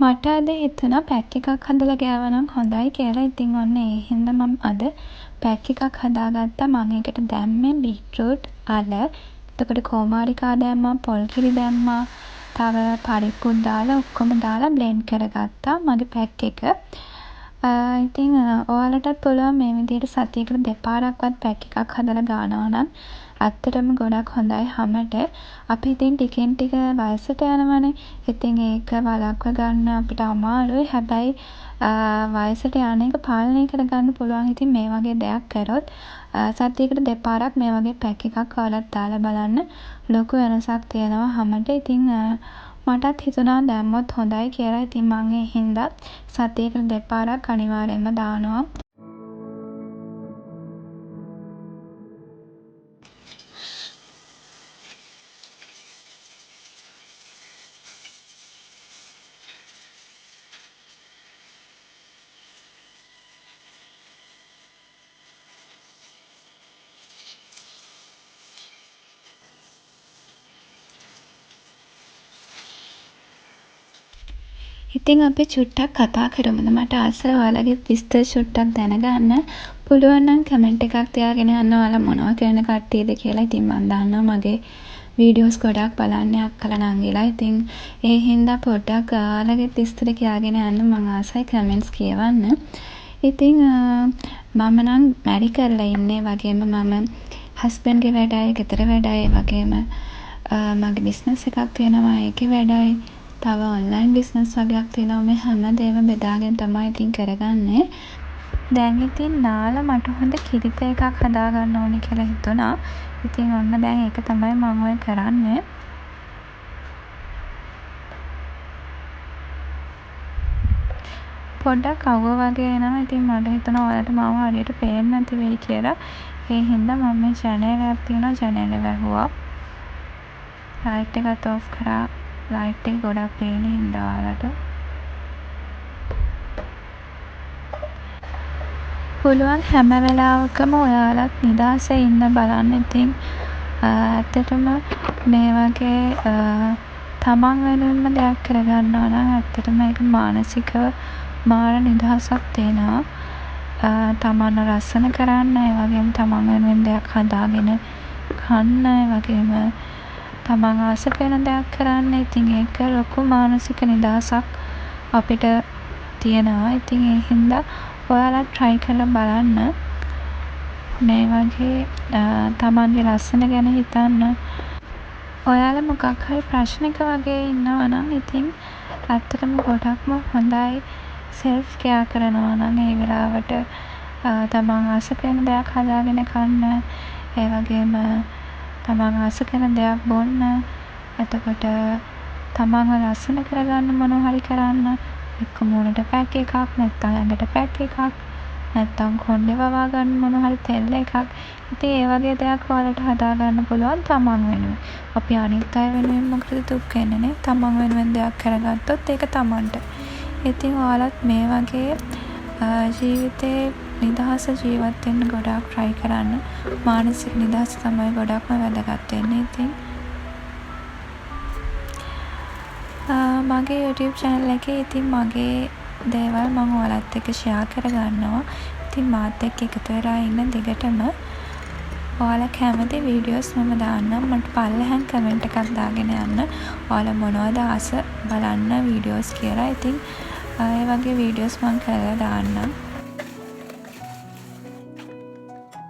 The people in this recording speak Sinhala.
මට අද හිතුණා පැක් එකක් හදලා ගෑවනම් හොඳයි කියලා. ඉතින් ඔන්න ඒ හින්දා මම අද පැක් එකක් හදාගත්තා. මම ඒකට දැම්මේ බීට්රූට්, අල, එතකොට කෝමාරිකා දැම්මා, පොල් කිරි දැම්මා, තව පරිප්පුත් දාලා ඔක්කොම දාලා බ්ලෙන්ඩ් කරගත්තා මගේ පැක් එක. ඉතින් ඔයාලටත් පුළුවන් මේ විදිහට සතියකට දෙපාරක්වත් පැක් එකක් හදලා ගානවා නම් ඇත්තටම ගොඩක් හොඳයි හමට. අපි ඉතින් ටිකෙන් ටික වයසට යනවනේ. ඉතින් ඒක වළක්ව ගන්න අපිට අමාරුයි. හැබැයි වයසට යන එක පාලනය කරගන්න පුළුවන් ඉතින් මේ වගේ දෙයක් කරොත්. සතියකට දෙපාරක් මේ වගේ පැක් එකක් ඔයාලත් දාලා බලන්න. ලොකු වෙනසක් තියෙනවා හමට. ඉතින් මටත් හිතුණා දැම්මොත් හොඳයි කියලා. ඉතින් මං ඒ හින්දා සතියකට දෙපාරක් අනිවාර්යෙන්ම දානවා. ඉතින් අපි චුට්ටක් කතා කරමුද? මට ආසයි ඔයාලගේ විස්තර චුට්ටක් දැනගන්න. පුළුවන් නම් කමෙන්ට් එකක් තියාගෙන යන්න ඔයාලා මොනවා කරන කට්ටියද කියලා. ඉතින් මම දන්නවා මගේ වීඩියෝස් ගොඩක් බලන්නේ අක්කලා නංගිලා. ඉතින් ඒ හින්දා පොඩ්ඩක් ඔයාලගේ විස්තර කියාගෙන යන්න මම ආසයි කමෙන්ට්ස් කියවන්න. ඉතින් මම නම් මැරි කරලා ඉන්නේ. වගේම මම හස්බන්ඩ්ගේ වැඩයි, ගෙදර වැඩයි, වගේම මගේ බිස්නස් එකක් තියෙනවා ඒකේ වැඩයි. තව ඔන්ලයින් බිස්නස් වගේක් තියෙනවා. මේ හැමදේම බෙදාගෙන තමයි ඉතින් කරගන්නේ. දැන් ඉතින් නාලා මට හොඳ කිරිත එකක් හදාගන්න ඕනි කියලා හිතුණා. ඉතින් ඔන්න දැන් ඒක තමයි මම ඔය කරන්නේ. පොඩ්ඩක් අවුව වගේ එනවා. ඉතින් මට හිතුණා ඔයාලට මම හරියට පේන්නේ නැති වෙයි කියලා. ඒ හින්දා මම මේ channel එකක් තියෙනවා channel එක වැහුවා. ලයිට් එකත් ඔෆ් කරා. ලයිට් එක ගොඩක් පේන හින්දා ඔයාලට. පුළුවන් හැම වෙලාවකම ඔයාලත් නිදහසේ ඉන්න බලන්න. ඉතින් ඇත්තටම මේ වගේ තමන් වෙනුවෙන්ම දෙයක් කරගන්නවා නම් ඇත්තටම ඒක මානසිකව මාර නිදහසක් තියෙනවා. තමන්ව රස්සන කරන්න, ඒ වගේම තමන් වෙනුවෙන් දෙයක් හදාගෙන කන්න, ඒ වගේම තමන් ආස කරන දෙයක් කරන්න. ඉතින් ඒක ලොකු මානසික නිදහසක් අපිට තියෙනවා. ඉතින් ඒ හින්දා ඔයාලත් try කරලා බලන්න. මේ වගේ තමන්ගේ ලස්සන ගැන හිතන්න. ඔයාලා මොකක් හරි ප්‍රශ්නෙක වගේ ඉන්නවා නම් ඉතින් ඇත්තටම ගොඩක්ම හොඳයි self care කරනවා නම් ඒ වෙලාවට තමන් ආස කරන දෙයක් හදාගෙන කන්න. ඒ වගේම තමන් ආස කරන දෙයක් බොන්න. එතකොට තමන්ව ලස්සන කරගන්න මොනවා හරි කරන්න. එක්ක මූණට පැක් එකක්, නැත්නම් ඇඟට පැක් එකක්, නැත්නම් කොණ්ඩේ වවා ගන්න මොනවා හරි තෙල් එකක්. ඉතින් ඒ වගේ දෙයක් ඔයාලට හදාගන්න පුළුවන් තමන් වෙනුවෙන්. අපි අනිත් අය වෙනුවෙන් මොකටද දුක් වෙන්නේ නේ? තමන් වෙනුවෙන් දෙයක් කරගත්තොත් ඒක තමන්ට. ඉතින් ඔයාලත් මේ වගේ ජීවිතේ නිදහස ජීවත් වෙන්න ගොඩාක් try කරන්න. මානසික නිදහස තමයි ගොඩක්ම වැදගත් වෙන්නේ. ඉතින් මගේ YouTube channel එකේ ඉතින් මගේ දේවල් මම ඔයාලත් එක්ක share කරගන්නවා. ඉතින් මාත් එක්ක එකතු වෙලා ඉන්න දිගටම ඔයාලා කැමති වීඩියෝස් මම දාන්නම්. මට පල්ලෙහාන් කමෙන්ට් එකක් දාගෙන යන්න. ඔයාලා මොනවද ආස බලන්න වීඩියෝස් කියලා. ඉතින් ඒ වගේ වීඩියෝස් මම කරලා දාන්නම්.